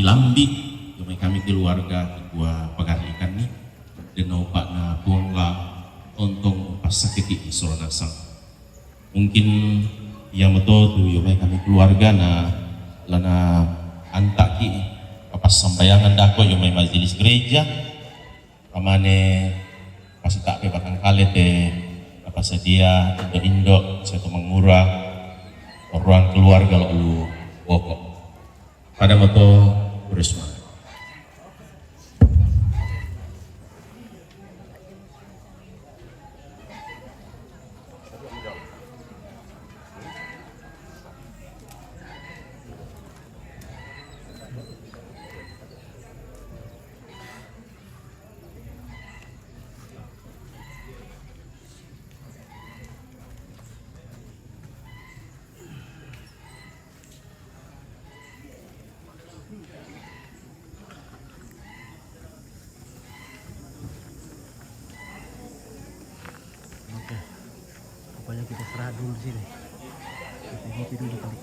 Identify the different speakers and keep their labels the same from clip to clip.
Speaker 1: Lambi, kami keluarga ketua pagarikan nih dengan Pak na Pungla untuk pas sakit isolasi. Mungkin yang betul tuh kami keluarga na lana antaki pas sambayangan dako majelis gereja kamane pas tak batang kali apa sedia indo satu mengurang orang keluarga lalu pokok pada moto berisma.
Speaker 2: Pokoknya kita serah dulu di sini. Kita ngopi dulu kali.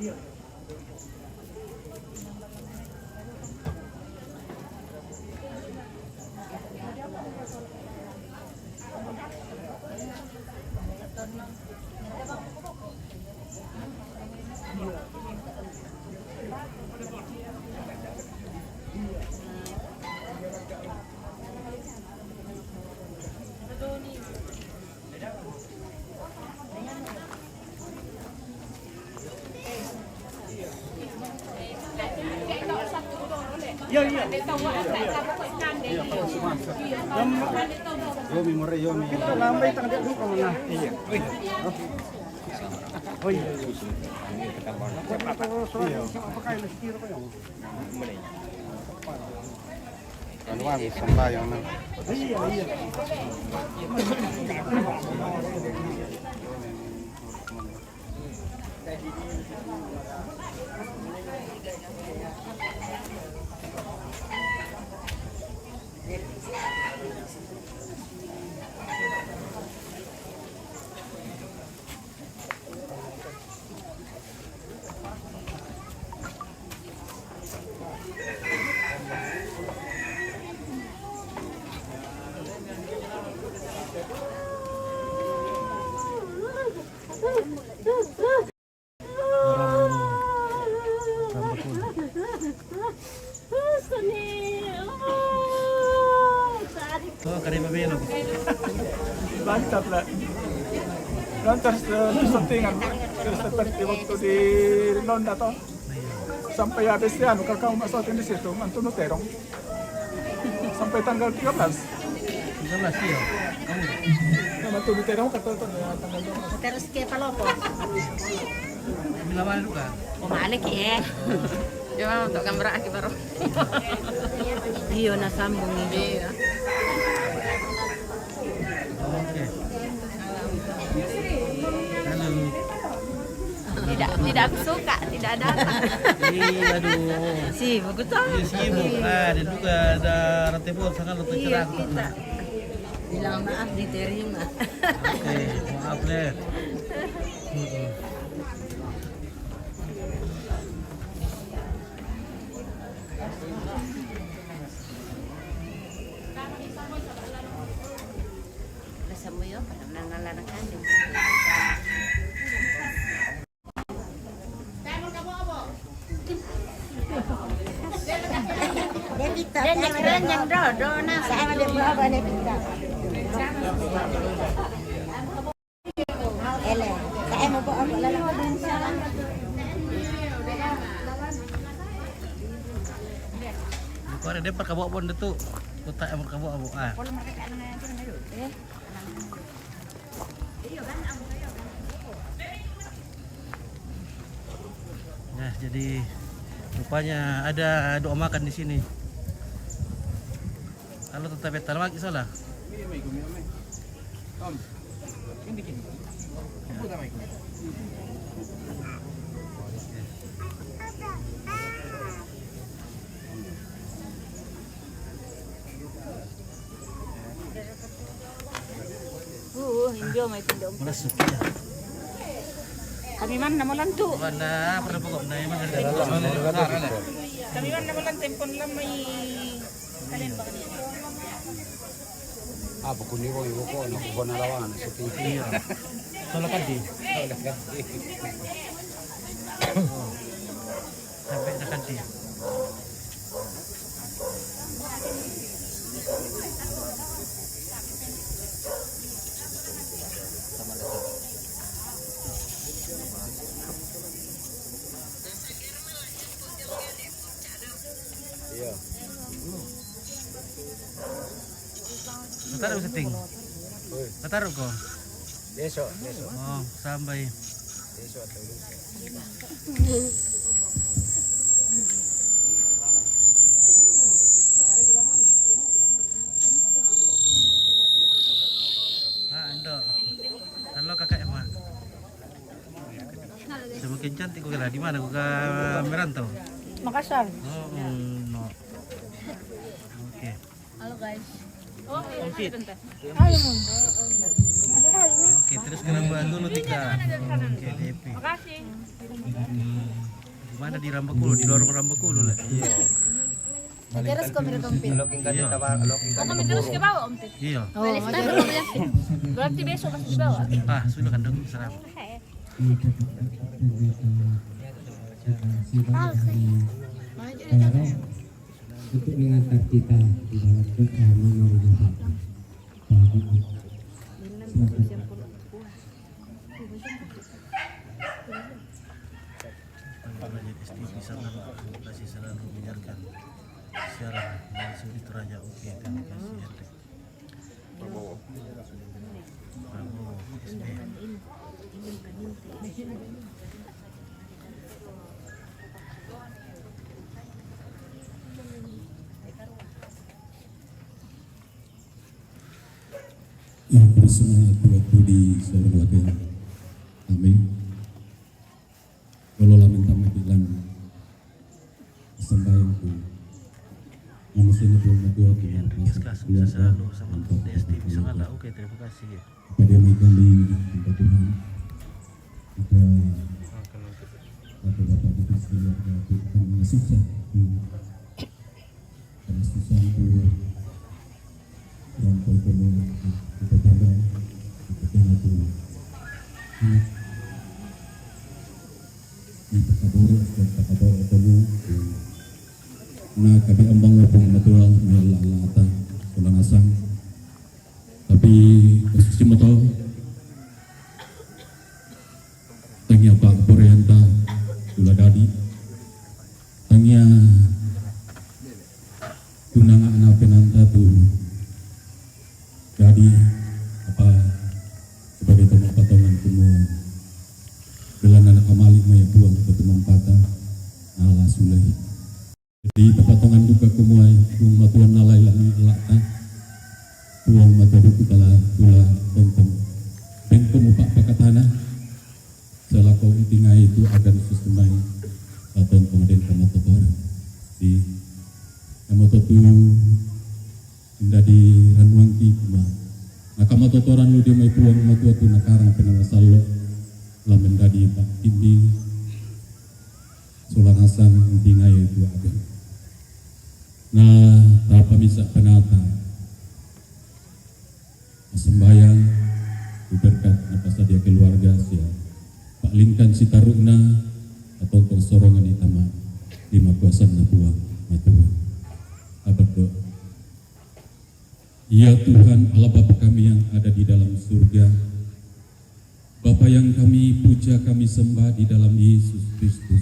Speaker 2: Iya. Yomi more yomi. Kita lambai tanggal dulu kamu nah. Iya. Oh iya. Apakah ini sekira kau yang? Kanuan sembahyang nang. Iya. Lantas disuntingan seperti waktu di Londa toh sampai habis ya kakak masukin di situ mantu terong sampai tanggal 13
Speaker 3: iya.
Speaker 2: Kamu mantu terong kata tanggal 12
Speaker 4: Terus ke Palopo.
Speaker 3: Bila mana luka?
Speaker 4: Umalik
Speaker 5: Cuma untuk gambar aki baru.
Speaker 4: Iyo nasambung ini.
Speaker 5: Iya.
Speaker 3: Oke. Halo.
Speaker 5: Tidak aku suka, tidak ada.
Speaker 3: Iya, aduh.
Speaker 4: Sibuk tuh.
Speaker 3: Iya, sibuk. Dan juga ada rantai pun sangat untuk cerah.
Speaker 4: Kita bilang maaf diterima.
Speaker 3: Oke, maaf deh.
Speaker 4: Rasa mo yun, parang nangalanakan din. Dan nakiran yang do na sa ano din ba ba ni pinta. Ele, kaya mo ba ako lalawa din sa
Speaker 3: Kau ada dapat kabuk pun tu. Kotak yang kabuk abu. Ah. Nah, jadi rupanya ada doa makan di sini. Kalau tetap betal lagi salah.
Speaker 5: Hindi may tindong.
Speaker 3: Mana suka ya?
Speaker 5: Kami man namulan tu.
Speaker 3: Mana pernah pokok na emang ada.
Speaker 5: Kami man namulan tempon lang may kalen ba kanina.
Speaker 6: Buku ni wong ibu ko nak bukan lawan seperti
Speaker 3: Iya. Soalnya kan di. Sampai dekat di.
Speaker 6: Iya.
Speaker 3: Taruh setting. Taruh kok.
Speaker 6: Besok.
Speaker 3: Oh, sampai.
Speaker 6: Besok atau
Speaker 3: Ando. Halo kakak Emma. Semakin cantik kok di mana? Kok ke merantau?
Speaker 5: Makassar.
Speaker 3: Oh, no. Oke.
Speaker 5: Halo guys. Oh,
Speaker 3: Komplit.
Speaker 5: Ayo.
Speaker 3: Oke, terus kenapa dulu Tika? Oke, DP.
Speaker 5: Makasih.
Speaker 3: Di mana di Rambakulu? Di lorong Rambakulu lah. Iya.
Speaker 5: Terus kami komplit.
Speaker 3: Iya.
Speaker 5: Oh, kami terus ke bawah Om Tit.
Speaker 3: Iya.
Speaker 5: Balik tayo yakin. Berarti besok masih di bawah.
Speaker 3: Ah, sudah kan dong serang.
Speaker 7: Untuk mengantar kita di dalam doa menerima
Speaker 3: Raja STV sangat kasih selalu menyiarkan siaran dari suri Toraja. Oke, terima kasih ya. Prabowo SB.
Speaker 7: yang bersemangat waktu di seorang lagi kami kalau minta bilang sembahyang tu manusia belum dua
Speaker 3: Sekian Rizka sukses selalu sama DSTV sangat lah. Oke, terima kasih ya.
Speaker 7: pada megang di tempat Tuhan kita bapak-bapak kita sekalian Tuhan sukses karena susah itu orang kau kita jaga kita tengah tu kita kabur temu na kami ambang wapong natural may lalata walang asang tapi posisi mo to tangya pa kaporienta tula dadi tangya tunang anapin anta tu jadi apa sebagai teman patongan semua bilang anak kamali maya buang ke teman patah ala sulai jadi patongan duka kumai kung matuan nalai lang lakta buang mata duku kala tula tontong ben kumupak pakatana selakau itingai itu akan susumai tontong den kamatotor di kamatotu dari ranwangki kuma nakamatotoran lu dia mai puang matua tu nakarang penama sallo lamen dadi pak timbi solang hasan tingai itu ada nah tapa misa penata sembahyang berkat apa saja keluarga sia palingkan si taruna atau sorongan itama lima kuasa na buang matua berdoa. Ya Tuhan Allah Bapa kami yang ada di dalam surga, Bapa yang kami puja kami sembah di dalam Yesus Kristus,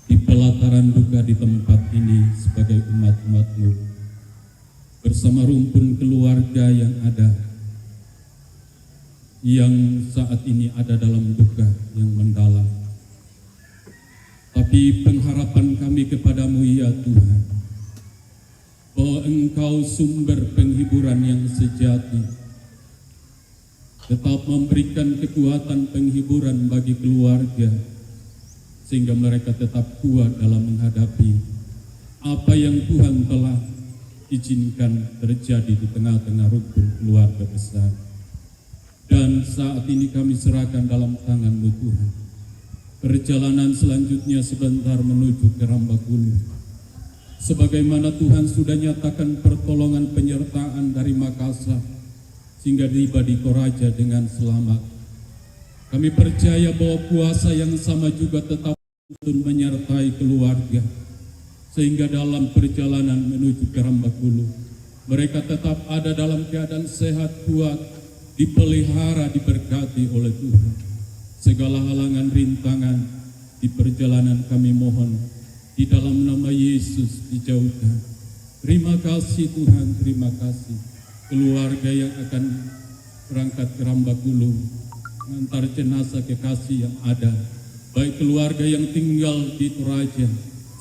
Speaker 7: di pelataran duka di tempat ini sebagai umat-umat-Mu bersama rumpun keluarga yang ada, yang saat ini ada dalam duka yang mendalam. Tapi pengharapan kami kepadamu ya Tuhan, bahwa Engkau sumber penghiburan yang sejati, tetap memberikan kekuatan penghiburan bagi keluarga, sehingga mereka tetap kuat dalam menghadapi apa yang Tuhan telah izinkan terjadi di tengah-tengah rukun keluarga besar. Dan saat ini kami serahkan dalam tangan-Mu Tuhan perjalanan selanjutnya sebentar menuju ke Rambakulu, sebagaimana Tuhan sudah nyatakan pertolongan penyertaan dari Makassar sehingga tiba di Toraja dengan selamat. Kami percaya bahwa kuasa yang sama juga tetap menyertai keluarga, sehingga dalam perjalanan menuju ke Rambakulu mereka tetap ada dalam keadaan sehat, kuat, dipelihara, diberkati oleh Tuhan. Segala halangan rintangan di perjalanan kami mohon di dalam nama Yesus dijauhkan. Terima kasih Tuhan, terima kasih. Keluarga yang akan berangkat ke Rambakulu mengantar jenazah kekasih yang ada, baik keluarga yang tinggal di Toraja,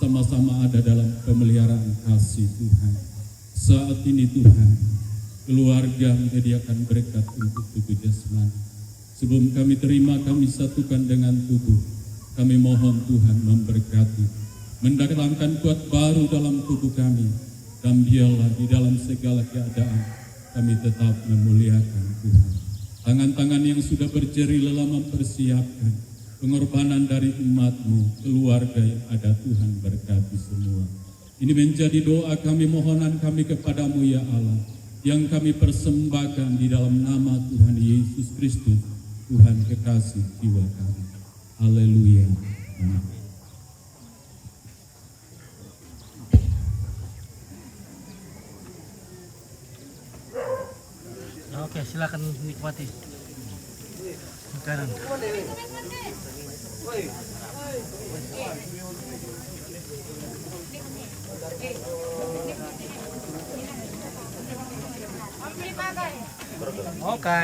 Speaker 7: sama-sama ada dalam pemeliharaan kasih Tuhan. Saat ini Tuhan, keluarga menyediakan berkat untuk tubuh jasmani. Sebelum kami terima, kami satukan dengan tubuh. Kami mohon Tuhan memberkati, mendatangkan kuat baru dalam tubuh kami, dan biarlah di dalam segala keadaan kami tetap memuliakan Tuhan. Tangan-tangan yang sudah berjeri lelah mempersiapkan pengorbanan dari umat-Mu, keluarga yang ada, Tuhan berkati semua. Ini menjadi doa kami, mohonan kami kepadamu ya Allah, yang kami persembahkan di dalam nama Tuhan Yesus Kristus, Tuhan kekasih jiwa kami. Haleluya. Amin.
Speaker 3: Oke, silakan nikmati makanan. Oke,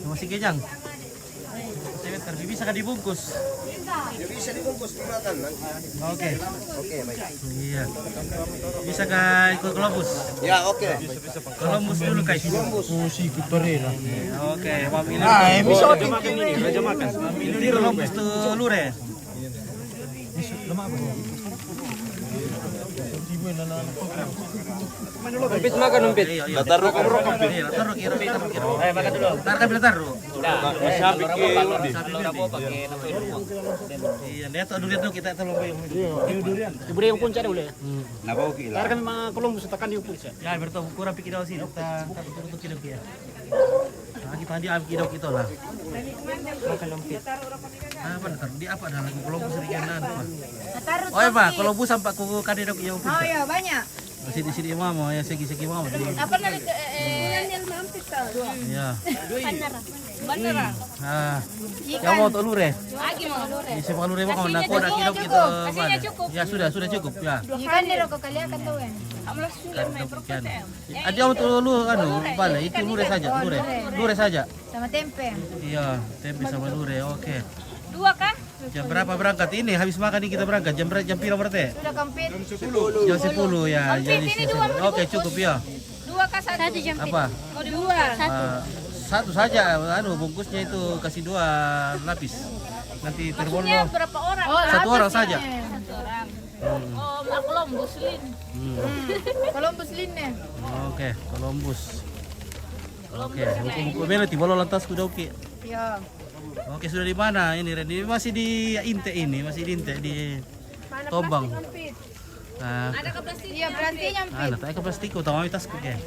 Speaker 3: masih kejang. Tapi bisa kan dibungkus?
Speaker 6: Bisa dibungkus dimakan nanti.
Speaker 3: Oke.
Speaker 6: Oke, baik.
Speaker 3: Iya. Bisa kan ikut Columbus?
Speaker 6: Ya, oke.
Speaker 3: Columbus dulu guys. Columbus. Oke, pamilih.
Speaker 6: Bisa dimakan ini, raja makan.
Speaker 3: Pamilih Columbus tuh lure.
Speaker 6: Umpit makan umpit.
Speaker 3: Taruh kira. Makan dulu. Taruh. Iya, lihat dulu kita tolong durian.
Speaker 8: Durian yang punca dulu ya.
Speaker 6: Napa oke lah.
Speaker 8: Karena memang Columbus tekan di punca.
Speaker 3: Ya, bertemu kurang pikir daw sini. Kita tutup kidok ya. Nah, kita di ambil kidok itu lah.
Speaker 8: Makan lumpit.
Speaker 3: Apa ntar di apa dah lagu Columbus rianan apa?
Speaker 4: Taruh
Speaker 3: Oh, Pak, Columbus sampai ku kadedok yang
Speaker 4: Oh ya banyak.
Speaker 3: masih di sini mama ya segi-segi mama.
Speaker 4: Apa nari yang mampir kau?
Speaker 3: Iya.
Speaker 4: Benar.
Speaker 3: Ah. Kamu mau lure?
Speaker 4: Lagi mau lure.
Speaker 3: Bisa mau lure mau nak kodak kidok itu mana? Ya sudah cukup ya.
Speaker 4: Ikan di rokok kalian kan tahu kan?
Speaker 3: Ada yang tuh lu anu bala itu lure saja.
Speaker 4: Sama tempe.
Speaker 3: Iya, tempe sama lure. Oke.
Speaker 4: 2 kah?
Speaker 3: Jam berapa berangkat ini? Habis makan ini kita berangkat. Jam pira berarti?
Speaker 4: Sudah kampit.
Speaker 3: Jam 10 ya. Jadi oke cukup ya.
Speaker 4: 2 kah 1 jam?
Speaker 3: Apa?
Speaker 4: Oh 2.
Speaker 3: Satu saja anu bungkusnya itu kasih 2 lapis. Nanti terbolong.
Speaker 4: Berapa orang?
Speaker 3: Satu orang saja.
Speaker 4: 1 orang. Oh, Columbus Lin. Columbus Lin ya.
Speaker 3: Oke, Columbus. Oke, buku bela tiba lantas kuda oke.
Speaker 4: Ya.
Speaker 3: Oke, sudah di mana ini Ren? Ini masih di Inte ini, masih di Inte di Tombang.
Speaker 4: Ada ke plastik.
Speaker 5: Iya, berarti nyampe.
Speaker 3: Natay ka plastiko, tama yung tas ko kaya.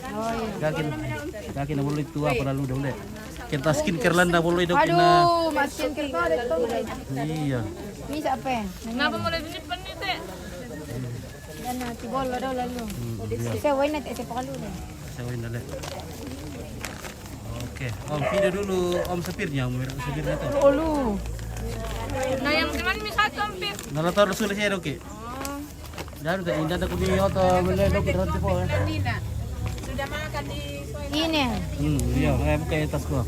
Speaker 3: Gagin na buloy tuwa para lu ulit. Kita skincare lang na buloy daw na.
Speaker 5: Aduh, makin ke kau ada tuh.
Speaker 3: Iya.
Speaker 5: Ini siapa?
Speaker 4: Kenapa mulai disimpan nih, Teh?
Speaker 5: Dan nanti bola dah lalu. Saya wain nanti saya pakai dulu.
Speaker 3: Sewin dali. Oke, Om video dulu Om sepirnya, Om sepirnya tuh.
Speaker 5: Oh lu.
Speaker 4: Nah, yang cuman mi satu hampir.
Speaker 3: Nalator sulit saya oke. Dan udah indah aku di auto meledok berhenti po.
Speaker 5: Sudah makan di ini.
Speaker 3: Iya, kayak buka tas gua.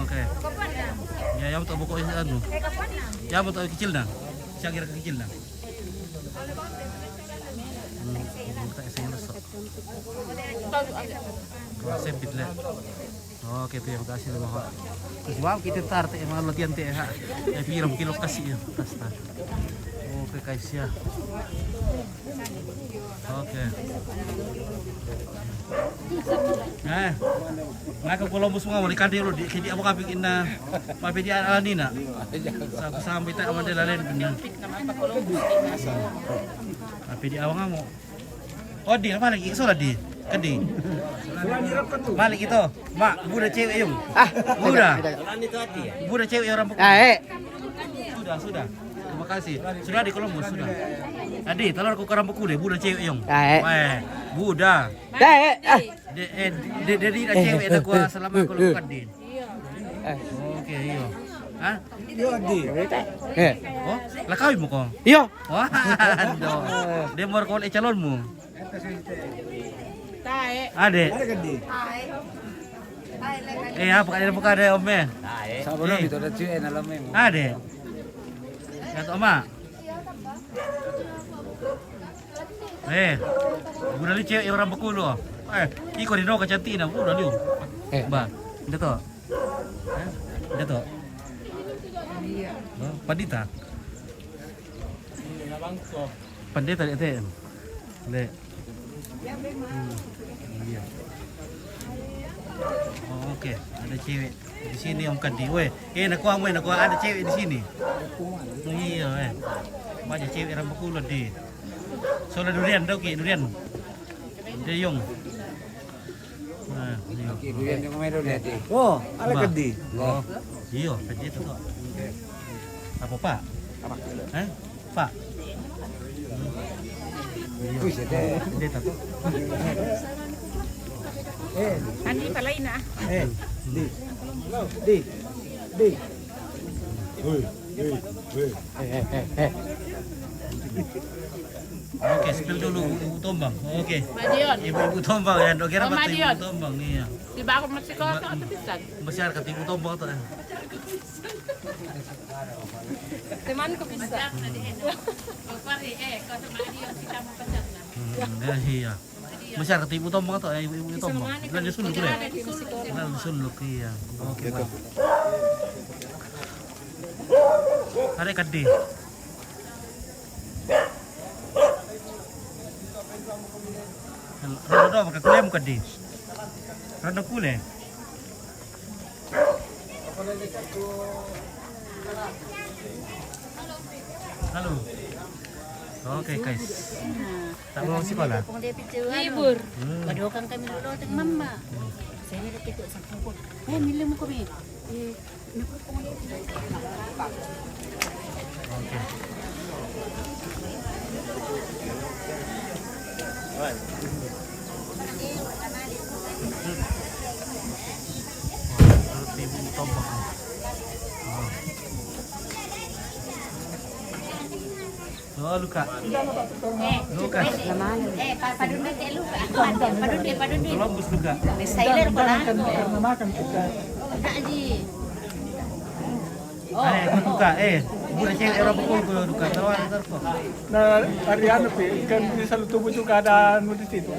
Speaker 3: Oke. Ya, yang tuh buku ini anu. Ya, butuh kecil dah. Saya kira kecil dah. Kita isi masuk. Sempit lah. Oke, terima kasih loh, Pak. Terus wow, kita tar teh emang latihan teh ha. Ya piram kilo kasih ya, tas tas. Oke, guys ya. Oke. Nah, ngaka Columbus mga wali kadi lo di kidi amo kapig ina mapidi alanina. Sa sampai ta amo delalen benan. Mapidi awang mo. Oh di apa lagi iso di. Kadi. Balik itu. Mak, budak cewek yung. Budak. Budak cewek orang pukul. Sudah. Terima kasih. Sudah di Columbus sudah. Adi, telur ku orang pukul deh, budak cewek yung. Budak. Dari cewek ada gua selama kalau bukan din. Oke, iya. Hah? Iya di. Oh, lah kawin mo ko? Iya. Wah, dia mau kon calonmu. Ade. Apa kalian buka ada om men? Sabun itu ada cuy dalam memo. Ade. Kata oma. Budak li cewek orang Bengkulu. Iko di noka cantik na budak liu. Ba, itu to. Itu to. Pandita. Pandita itu. Le. Iya. Oh, oke, ada cewek di sini Om Kadi. Weh, nakuha ada cewek di sini. Iya, banyak cewek orang Bengkulu di. Soalnya durian, durian. Dia yung. Nah,
Speaker 6: Durian yung meron dati.
Speaker 3: oh, ala Kadi. Oh, iya, Kadi itu tuh. Apa Pak? Pak. Dia tahu.
Speaker 5: Andi palain na.
Speaker 3: Di. Oke, spill dulu Ibu Tombang. Oke.
Speaker 4: Madion.
Speaker 3: Ibu Tombang ya, dok kira mati
Speaker 4: Madion.
Speaker 3: Ibu Tombang nih ya.
Speaker 4: Di bako masih kotor atau bisa?
Speaker 3: Masyarakat Ibu Tombang tuh.
Speaker 4: Temanku bisa. Pari kau sama Madion kita mau pacar lah.
Speaker 3: Ya iya. Masyarakat Ibu Tombang tuh, Ibu Tombang. Bukan di Suluk deh. Bukan di Suluk iya. Oke. Ada Kadi. Rada maka kulay mo Kadi. Rada kulay. Halo. Oke guys. Tak mau sekolah.
Speaker 4: Libur.
Speaker 5: Padukan kami dulu dengan mama. Saya ni dekat sampung. Minum kami.
Speaker 3: Oke. Ibu Tombak. Oh, Luka. Luka.
Speaker 5: Padudun dia lupa. Padudun.
Speaker 3: Columbus Luka.
Speaker 5: Sailor ko lang.
Speaker 2: Karena makan kita.
Speaker 5: Haji.
Speaker 3: Luka. Budak cewek orang pukul ko Luka. Taruhan ko.
Speaker 2: Nah, hari anu pi, kan di Salutubu juga ada anu di situ.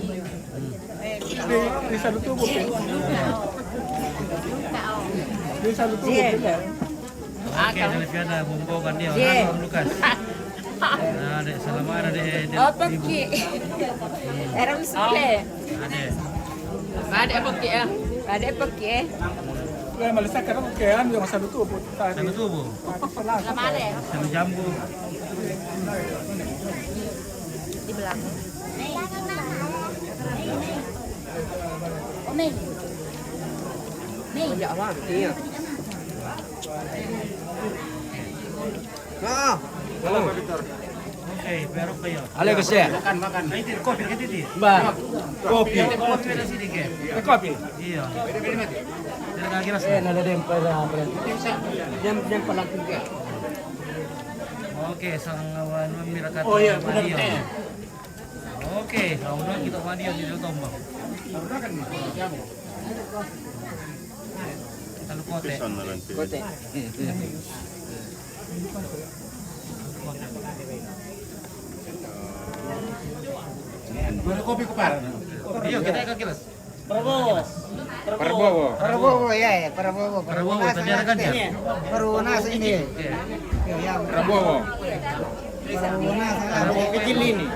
Speaker 2: Di Salutubu pi. Di Salutubu pi.
Speaker 3: Oke, daripada bumbongan dia. Halo, Lukas. Nah, dek, selamat ada dek. Ibu.
Speaker 5: Era musule.
Speaker 3: Ada.
Speaker 5: Ada peki.
Speaker 2: Kaya malisa ka rin kaya ano yung Salutubu.
Speaker 3: Satu tubuh.
Speaker 5: Lamare.
Speaker 3: Satu jambu.
Speaker 4: belakang.
Speaker 3: Oke, baru kayo.
Speaker 6: Halo Gus ya.
Speaker 3: Ay, hindi, kopi ka dito.
Speaker 6: Ba. Kopi.
Speaker 3: Kopi na sini ke.
Speaker 6: Kopi.
Speaker 3: Iya. Tidak lagi ras.
Speaker 6: Nala din para Yang palang tiga.
Speaker 3: Oke, sang awan memirakat.
Speaker 6: Oh iya, benar.
Speaker 3: Oke, udah kita mandi di tombak. Kita lukote.
Speaker 6: Kote.
Speaker 3: Boleh kopi kupar. Iya, kita ikan kilas.
Speaker 6: Prabowo ya, Prabowo.
Speaker 3: Prabowo, tadi ada ganjar.
Speaker 6: Prabowo ini. Ya, Prabowo. Prabowo kecil ini.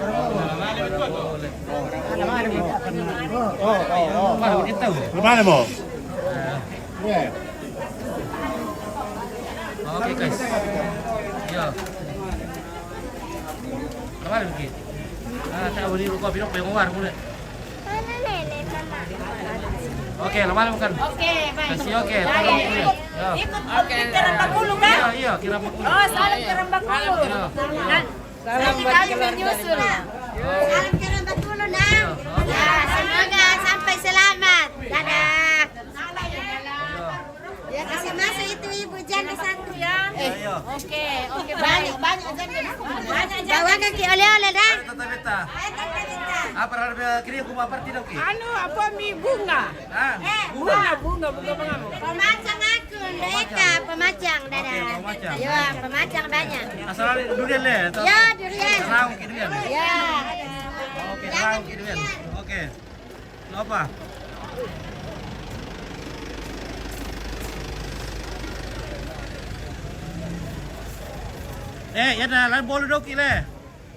Speaker 3: Mana kita tahu?
Speaker 1: Mana mo?
Speaker 3: Oke guys. Iya. Kemarin begitu. Saya beli kopi dong, pengen war mulai. Oke, lama bukan?
Speaker 4: Oke, baik.
Speaker 3: Kasih oke, tolong ini. Ya.
Speaker 4: Ikut kirang bakulu kan?
Speaker 3: Iya, iya, kira bakul.
Speaker 4: Oh, salam kirang bakulu. Salam kami menyusul. Salam kirang bakulu nah. Ya, semoga sampai selamat. Dadah. Ya, kasih masuk itu ibu janda satu ya.
Speaker 3: Iya.
Speaker 4: Oke, banyak janda. Banyak janda. Bawa kaki oleh-oleh dah.
Speaker 3: Beta.
Speaker 4: Ayo tante minta.
Speaker 3: Apa ada kiri aku apa tidak ki?
Speaker 5: Anu apa mi bunga?
Speaker 3: Ah,
Speaker 5: Bunga mengamu.
Speaker 4: Pemacang aku, mereka pemacang dadah.
Speaker 3: Oke, pemacang.
Speaker 4: Ya, pemacang banyak.
Speaker 3: asal durian le.
Speaker 4: Ya, durian.
Speaker 3: Terang ki durian.
Speaker 4: Ya.
Speaker 3: Oke, terang ki durian. Oke. Lo apa? Ya dah, lain bolu dok ki le.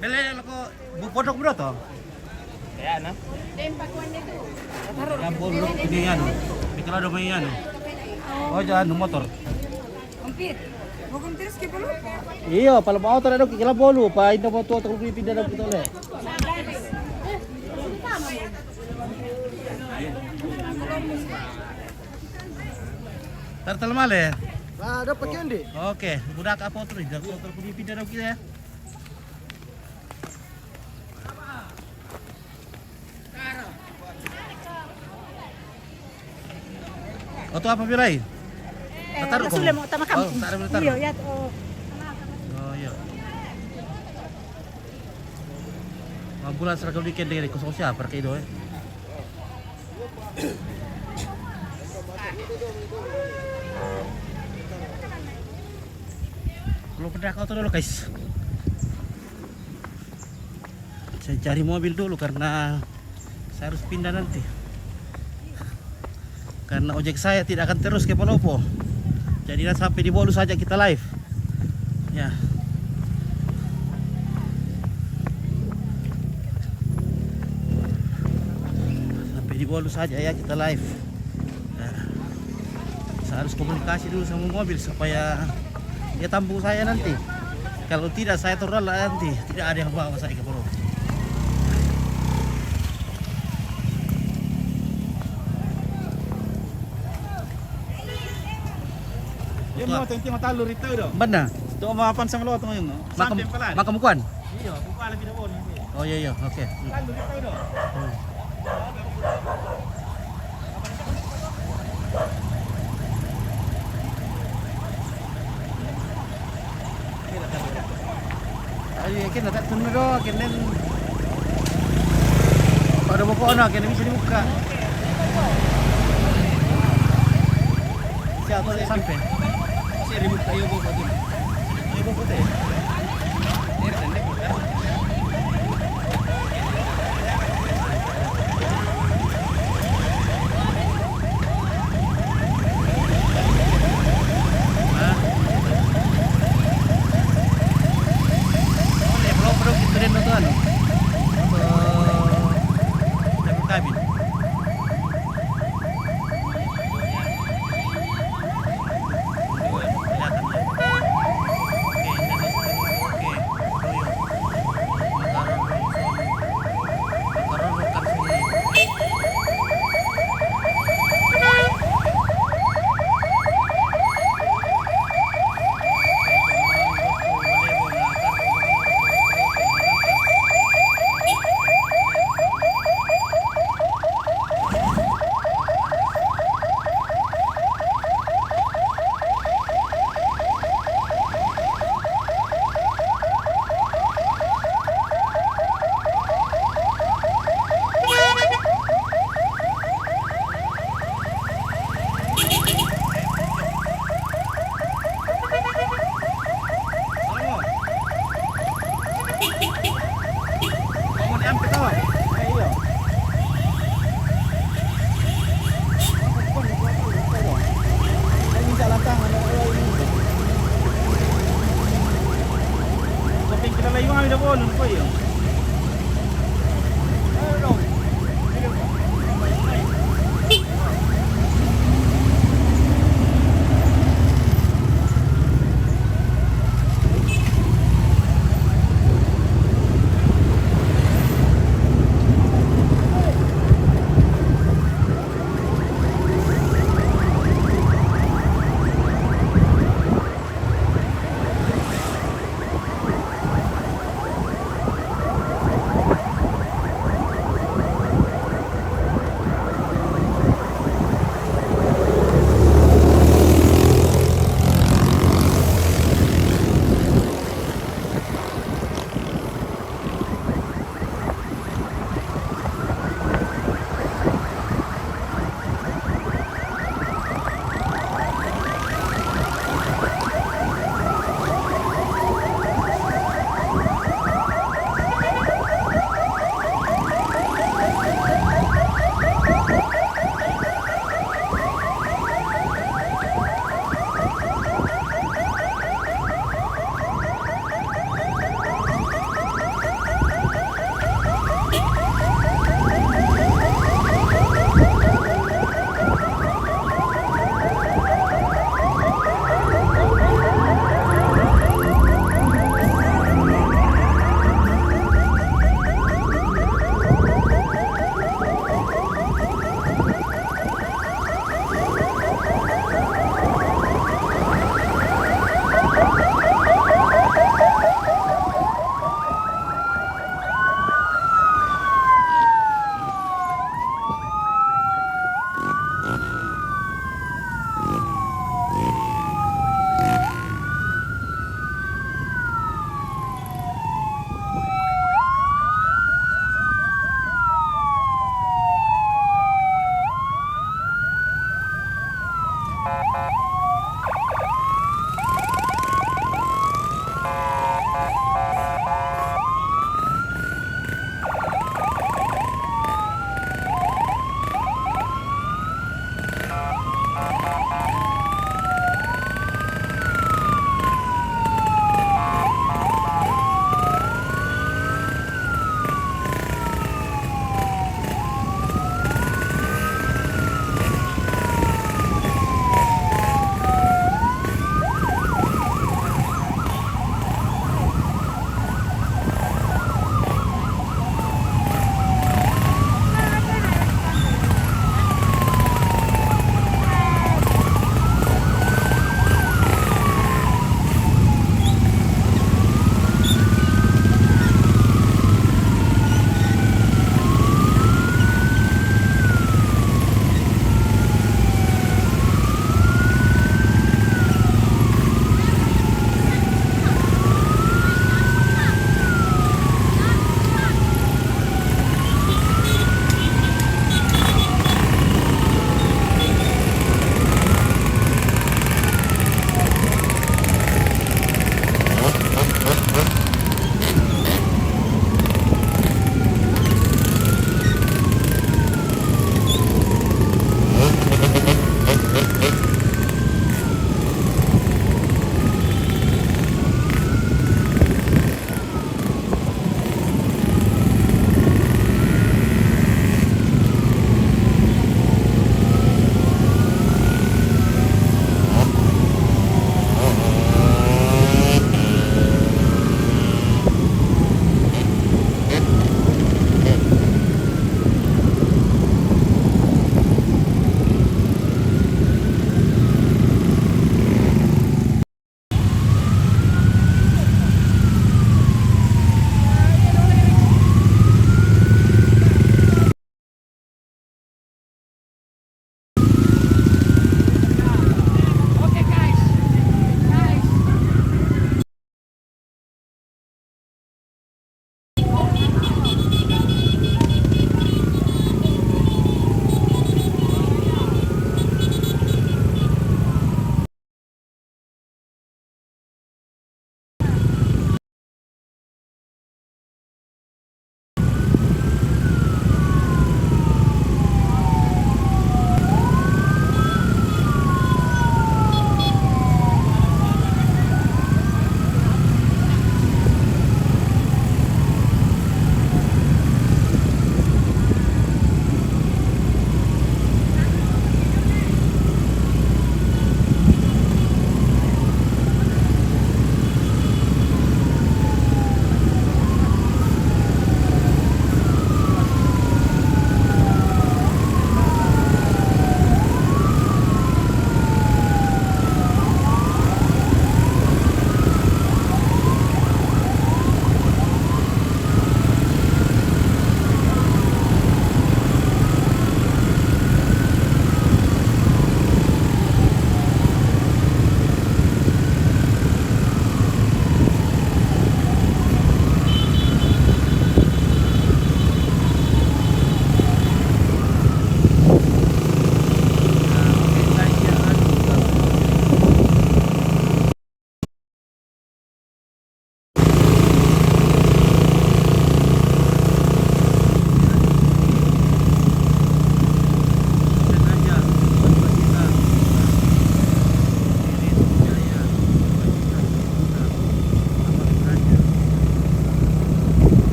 Speaker 3: Bele ko bu podok bro to. Ya, nah. Yang bolu ini anu. Bikala do may anu. Oh, jangan motor. Iya, kalau mau tahu dok kila bolu, pa ito mo to to pindah dok kita le. Tartal male.
Speaker 8: Dapat yan di.
Speaker 3: Oke, budak apa tuh? Jangan motor pindah dok kita ya. Oto apa birai? Taruh ko.
Speaker 5: Mo tama
Speaker 3: Oh, taruh.
Speaker 5: Iyo, yat o.
Speaker 3: Oh, iya. Ambulan seragam weekend dari kosong siapa kayak itu Belum pernah kau tuh dulu guys. Saya cari mobil dulu karena saya harus pindah nanti. Karena ojek saya tidak akan terus ke Palopo. Jadi sampai di Bolu saja kita live. Ya. Sampai di Bolu saja ya kita live. Ya. Saya harus komunikasi dulu sama mobil supaya dia tampung saya nanti. Kalau tidak saya turun lah nanti. Tidak ada yang bawa saya ke Palopo.
Speaker 8: Yan mo, tenti matalo rito do.
Speaker 3: Benar.
Speaker 8: Ito mapan sa malo ito ngayon. Sampai pala.
Speaker 3: Makamukuan.
Speaker 8: Iyo, kung pala pinabon.
Speaker 3: Oh iya, oke.
Speaker 8: Talo rito do.
Speaker 3: Ayo, kena tak tunjuk do, kena. Pada pokok na, kena bisa dibuka. Siapa yang sampai?
Speaker 8: Kasi remote tayo po ko dun. Tayo po ko te.
Speaker 3: Belum kita rin na to ano. Kabin.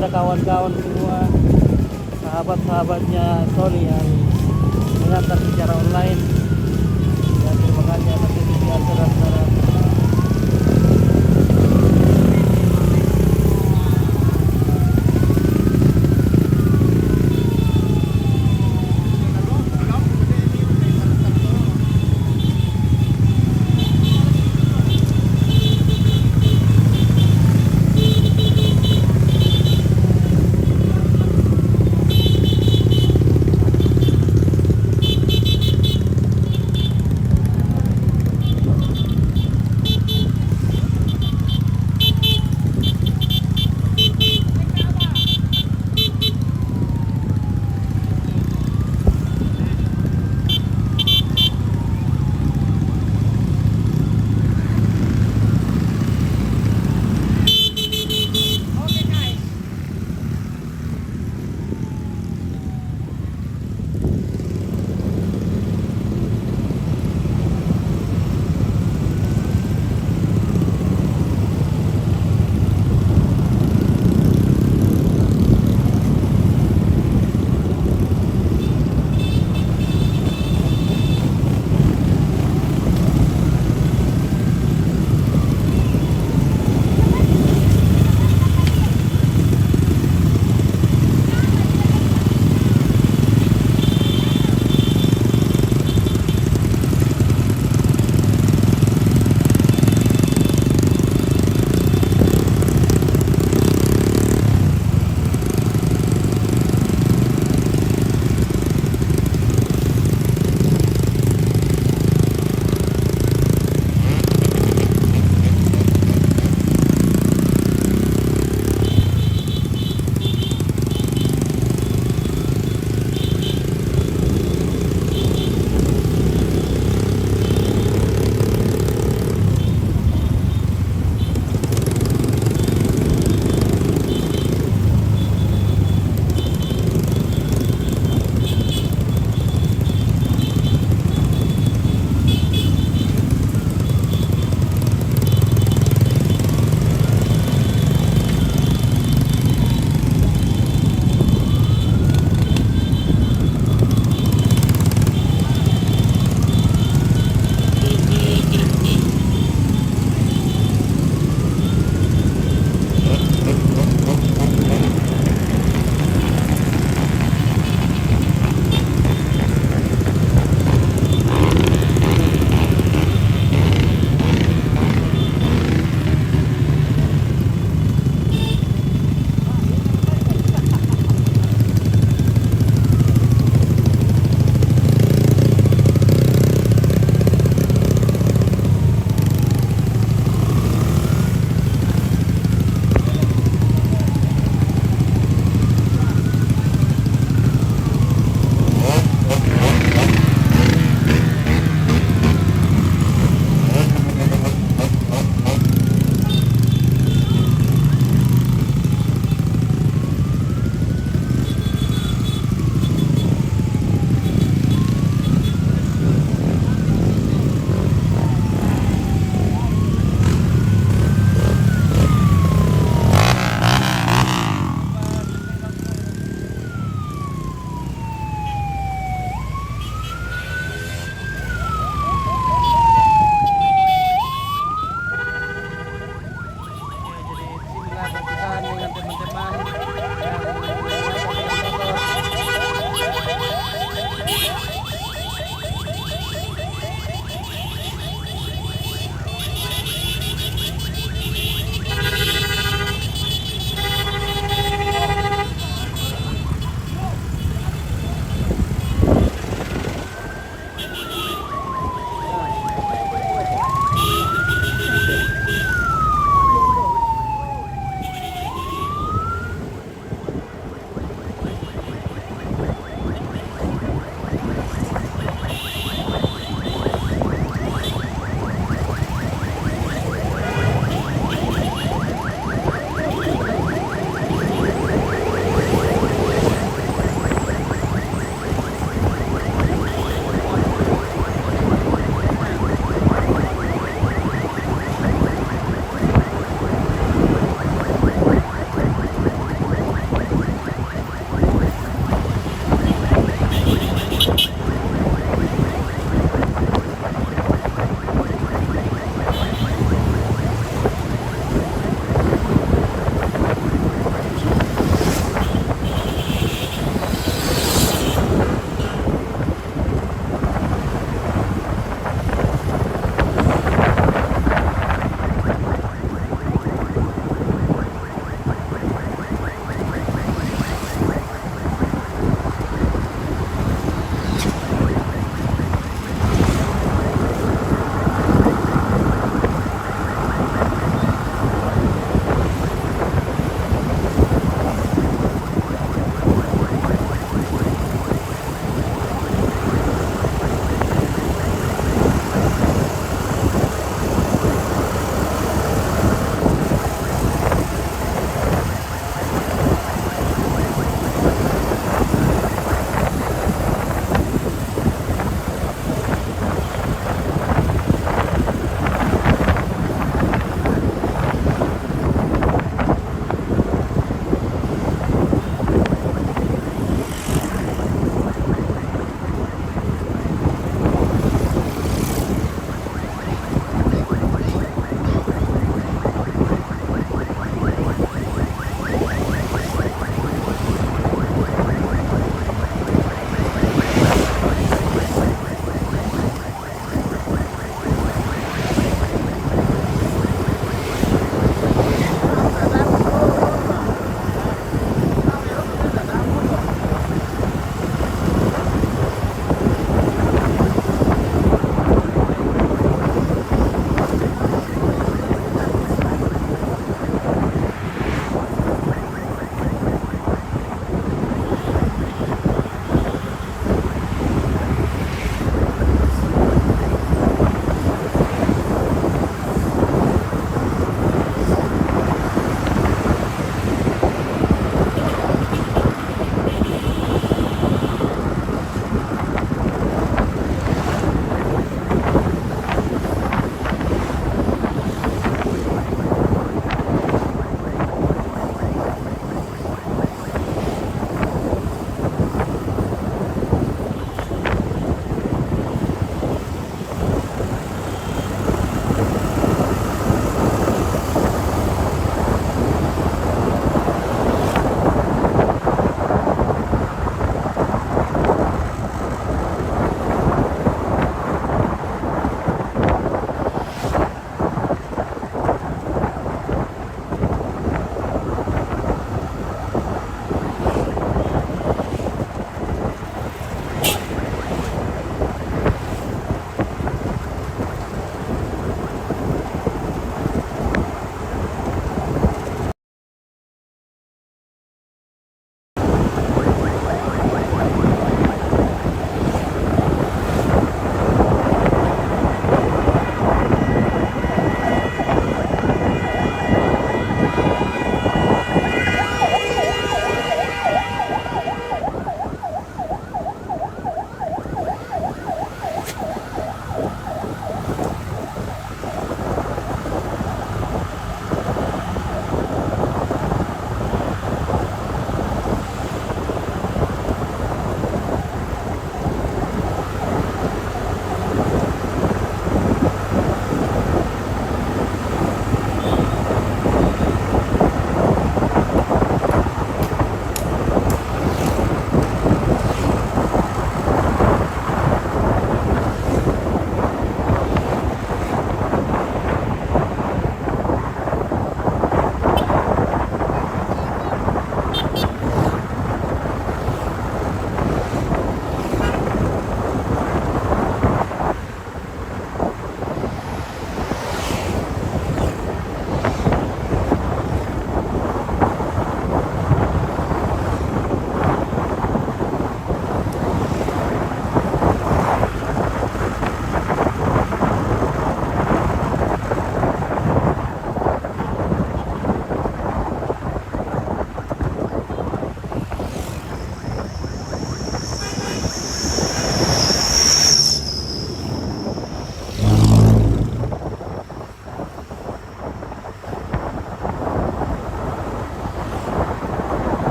Speaker 6: kepada kawan-kawan semua, sahabat-sahabatnya Sony yang mengantar secara online. Dan terima kasih atas kesediaan saudara-saudara.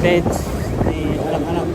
Speaker 6: page ni anak-anak.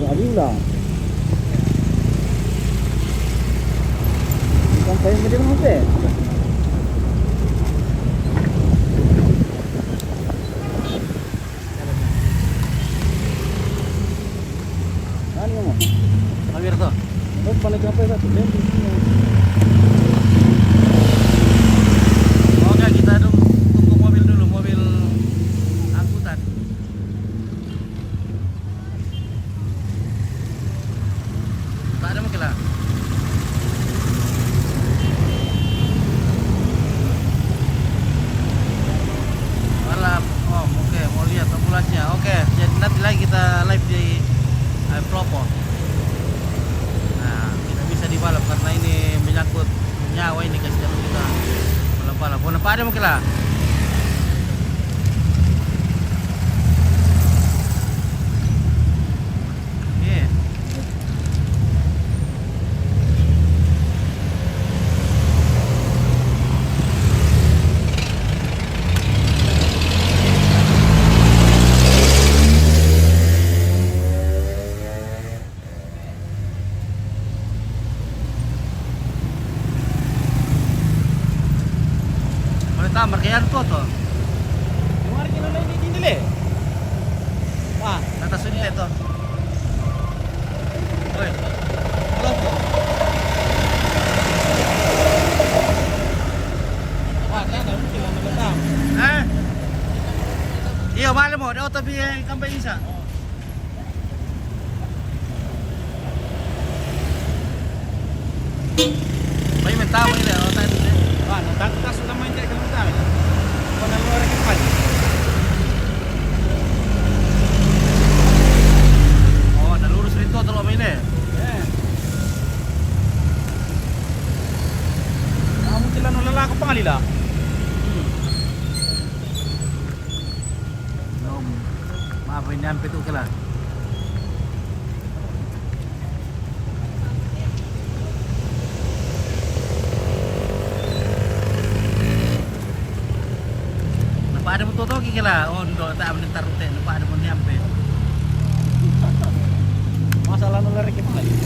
Speaker 6: Alila. Sampai yang gede mana? Kan kamu?
Speaker 3: Amir tuh.
Speaker 6: Terus balik apa satu jam?
Speaker 3: Oke, kita tunggu mobil dulu, mobil angkutan. Tak ada mungkin lah. Malam, oh oke, mau lihat ambulansnya. Oke, jadi nanti lagi kita live di Propo. Nah, kita bisa dibalap karena ini menyangkut nyawa ini guys, kalau kita balap-balap. Mau nampak ada mungkin lah. Iya. Mereka markayan ko to.
Speaker 6: Yung hari kita na hindi dili. Wah,
Speaker 3: Atas ini to. Oi.
Speaker 6: alam ko. Wah, kaya na sila nagandam.
Speaker 3: Eh? Iyo, mahal mo. Daw tabi ang kambay isa. May mentawa ini. O tayo dito.
Speaker 6: Wah, natangkas naman hindi ka naman dami. Kung ano rin yung pali.
Speaker 3: Oh, nalurus rin to. Talo mo ini.
Speaker 6: Eh. Kamu sila nung lalako pangalila.
Speaker 3: No, maaf ini sampai tu kala. Nampak ada motor tu kala. Oh, ndo tak menentar rute. Nampak ada motor nyampe.
Speaker 6: Masalah nung lalaki pangalila.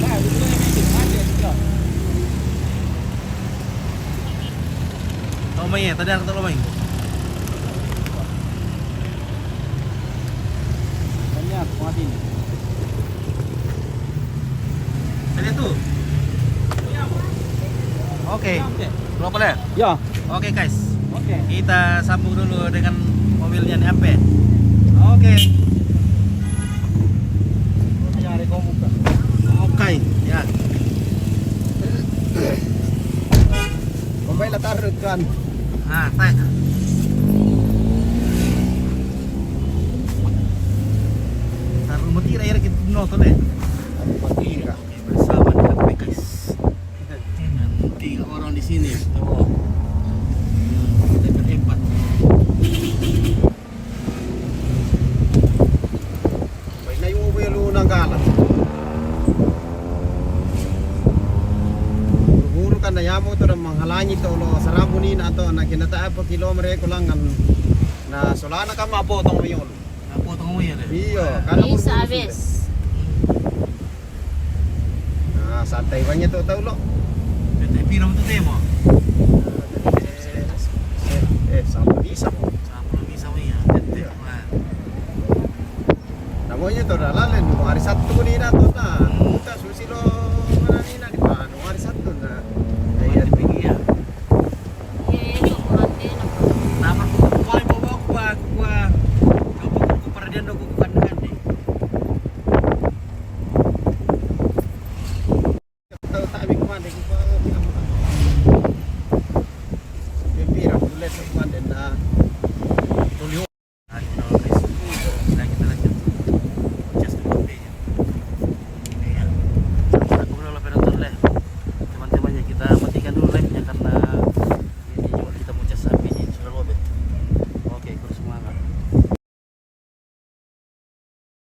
Speaker 6: Nah, itu yang bikin aja sila.
Speaker 3: Tao may tadi ang talo may.
Speaker 6: Banyak pengadil.
Speaker 3: Tadi tu. Oke. Dua boleh.
Speaker 6: Ya,
Speaker 3: Oke guys.
Speaker 6: oke.
Speaker 3: Kita sambung dulu dengan mobilnya nih sampai. Oke.
Speaker 6: Nangyari ko buka.
Speaker 3: Oke. Ya.
Speaker 6: Kumbay latarod kan.
Speaker 3: Ah, tay. Taruh mati air kita nonton deh.
Speaker 6: Patira.
Speaker 3: Oke, bersama dengan P guys. Dan 3 orang di sini. Tuh. Kita berempat.
Speaker 6: May na yung uwelo ng galat. Guru kan na yamo to ng manghalangi to lo sarabunin ato na kinataa po kilometer ko lang na solana ka mapotong mo yun.
Speaker 3: Napotong mo yan eh.
Speaker 6: Iyo, kana mo.
Speaker 4: Sabes.
Speaker 6: Ah, santay ba niya to taulo?
Speaker 3: Ito, pira mo ito demo.
Speaker 6: Sampai bisa mo.
Speaker 3: Sa probinsya mo yan. Ito,
Speaker 6: Namo niya to dalalin mo hari Sabtu ni na to na. Kita susilo manani na